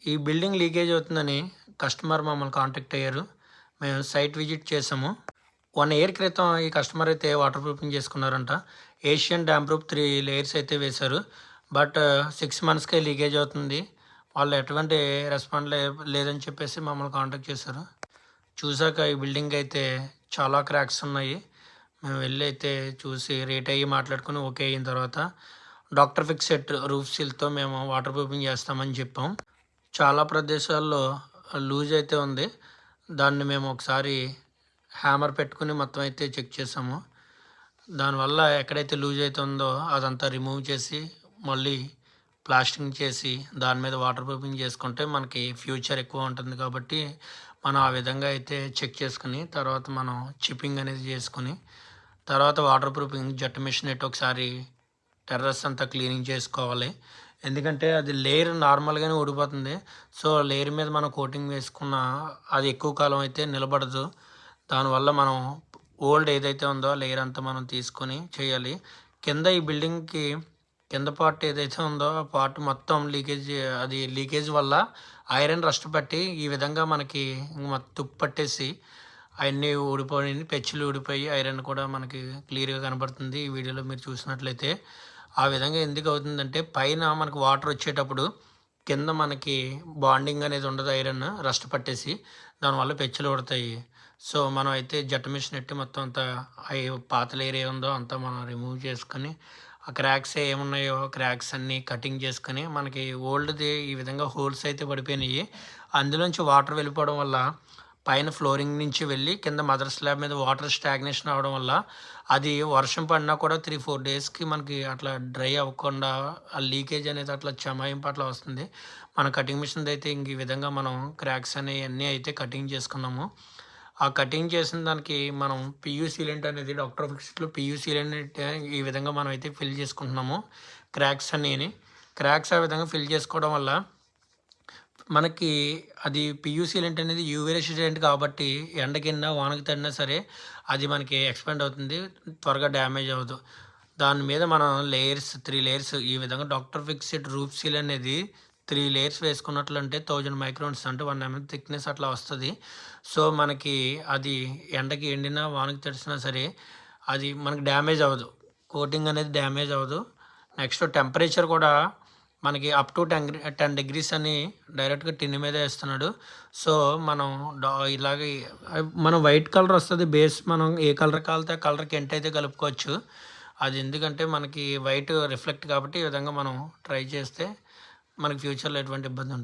ఈ building leakage అవుతుందని customer మమ్మల్ని కాంటాక్ట్ అయ్యారు. మేము సైట్ విజిట్ చేసాము. 1 ఇయర్ క్రితం ఈ కస్టమర్ అయితే వాటర్ ప్రూఫింగ్ చేసుకున్నారంట. ఏషియన్ డ్యామ్ ప్రూఫ్ 3 లేయర్స్ అయితే వేశారు. బట్ 6 మంత్స్‌కే లీకేజ్ అవుతుంది. వాళ్ళు ఎటువంటి రెస్పాండ్ లేదని చెప్పేసి మమ్మల్ని కాంటాక్ట్ చేశారు. చూసాక ఈ బిల్డింగ్ అయితే చాలా క్రాక్స్ ఉన్నాయి. మేము వెళ్ళి అయితే చూసి రేట్ అయ్యి మాట్లాడుకొని ఓకే అయిన తర్వాత డాక్టర్ ఫిక్సెట్ రూఫ్ సీల్‌తో మేము వాటర్ ప్రూఫింగ్ చేస్తామని చెప్పాం. చాలా ప్రదేశాల్లో లూజ్ అయితే ఉంది. దాన్ని మేము ఒకసారి హ్యామర్ పెట్టుకుని మొత్తం అయితే చెక్ చేసాము. దానివల్ల ఎక్కడైతే లూజ్ అయితే ఉందో అదంతా రిమూవ్ చేసి మళ్ళీ ప్లాస్టింగ్ చేసి దాని మీద వాటర్ ప్రూఫింగ్ చేసుకుంటే మనకి ఫ్యూచర్ ఎక్కువ ఉంటుంది కాబట్టి మనం ఆ విధంగా అయితే చెక్ చేసుకుని తర్వాత మనం చిప్పింగ్ అనేది చేసుకుని తర్వాత వాటర్ ప్రూఫింగ్ జెట్ మెషిన్ ఎట్టి ఒకసారి టెర్రస్ అంతా క్లీనింగ్ చేసుకోవాలి. ఎందుకంటే అది లేయర్ నార్మల్గానే ఊడిపోతుంది. సో లేయర్ మీద మనం కోటింగ్ వేసుకున్న అది ఎక్కువ కాలం అయితే నిలబడదు. దానివల్ల మనం ఓల్డ్ ఏదైతే ఉందో లేయర్ అంతా మనం తీసుకొని చేయాలి. కింద ఈ బిల్డింగ్కి కింద పార్ట్ ఏదైతే ఉందో ఆ పార్ట్ మొత్తం లీకేజ్ వల్ల ఐరన్ రస్ట్ పట్టి ఈ విధంగా మనకి తుప్పు పట్టేసి అవన్నీ ఊడిపోయి పెచ్చులు ఊడిపోయి ఐరన్ కూడా మనకి క్లియర్గా కనబడుతుంది. ఈ వీడియోలో మీరు చూసినట్లయితే ఆ విధంగా ఎందుకు అవుతుందంటే పైన మనకు వాటర్ వచ్చేటప్పుడు కింద మనకి బాండింగ్ అనేది ఉండదు, ఐరన్ రస్ట్ పట్టేసి దానివల్ల పెచ్చులు పడతాయి. సో మనం అయితే జెట్ మెషిన్ ఎట్టి మొత్తం అంతా పాత లేయర్ ఉందో అంతా మనం రిమూవ్ చేసుకొని ఆ క్రాక్స్ ఏమున్నాయో క్రాక్స్ అన్నీ కటింగ్ చేసుకొని మనకి ఓల్డ్ది ఈ విధంగా హోల్స్ అయితే పడిపోయినాయి. అందులోంచి వాటర్ వెళ్ళిపోవడం వల్ల పైన ఫ్లోరింగ్ నుంచి వెళ్ళి కింద మదర్ స్లాబ్ మీద వాటర్ స్టాగ్నేషన్ అవ్వడం వల్ల అది వర్షం పడినా కూడా 3-4 డేస్కి మనకి అట్లా డ్రై అవ్వకుండా ఆ లీకేజ్ అనేది అట్లా చమాయింపు అట్లా వస్తుంది. మన కటింగ్ మిషన్ అయితే ఇంక ఈ విధంగా మనం క్రాక్స్ అనేవి అన్నీ అయితే కటింగ్ చేసుకున్నాము. ఆ కటింగ్ చేసిన దానికి మనం పియూ సీలెంట్ అనేది డాక్టర్ ఫిక్స్‌లో పియూ సీలెంట్ ఈ విధంగా మనం అయితే ఫిల్ చేసుకుంటున్నాము. క్రాక్స్ క్రాక్స్ ఆ విధంగా ఫిల్ చేసుకోవడం వల్ల మనకి అది పియూ సీలెంట్ అనేది యూవీ రెసిస్టెంట్ కాబట్టి ఎండకిన్నా వానకి తడినా సరే అది మనకి ఎక్స్పాండ్ అవుతుంది, త్వరగా డ్యామేజ్ అవ్వదు. దాని మీద మనం 3 లేయర్స్ ఈ విధంగా డాక్టర్ ఫిక్స్డ్ రూఫ్ సీల్ అనేది 3 లేయర్స్ వేసుకున్నట్లంటే 1000 మైక్రాన్స్ అంటే 1 mm థిక్నెస్ అట్లా వస్తుంది. సో మనకి అది ఎండకి ఎండినా వానకి తడిసినా సరే అది మనకి డ్యామేజ్ అవ్వదు, కోటింగ్ అనేది డ్యామేజ్ అవ్వదు. నెక్స్ట్ టెంపరేచర్ కూడా మనకి అప్ టు 10 degrees అని డైరెక్ట్గా టిన్ మీద వేస్తున్నాడు. సో మనం ఇలాగే మనం వైట్ కలర్ వస్తుంది బేస్, మనం ఏ కలర్ కావాలితే ఆ కలర్కి ఎంట్ అయితే కలుపుకోవచ్చు. అది ఎందుకంటే మనకి వైట్ రిఫ్లెక్ట్ కాబట్టి ఈ విధంగా మనం ట్రై చేస్తే మనకి ఫ్యూచర్లో ఎటువంటి ఇబ్బంది ఉండదు.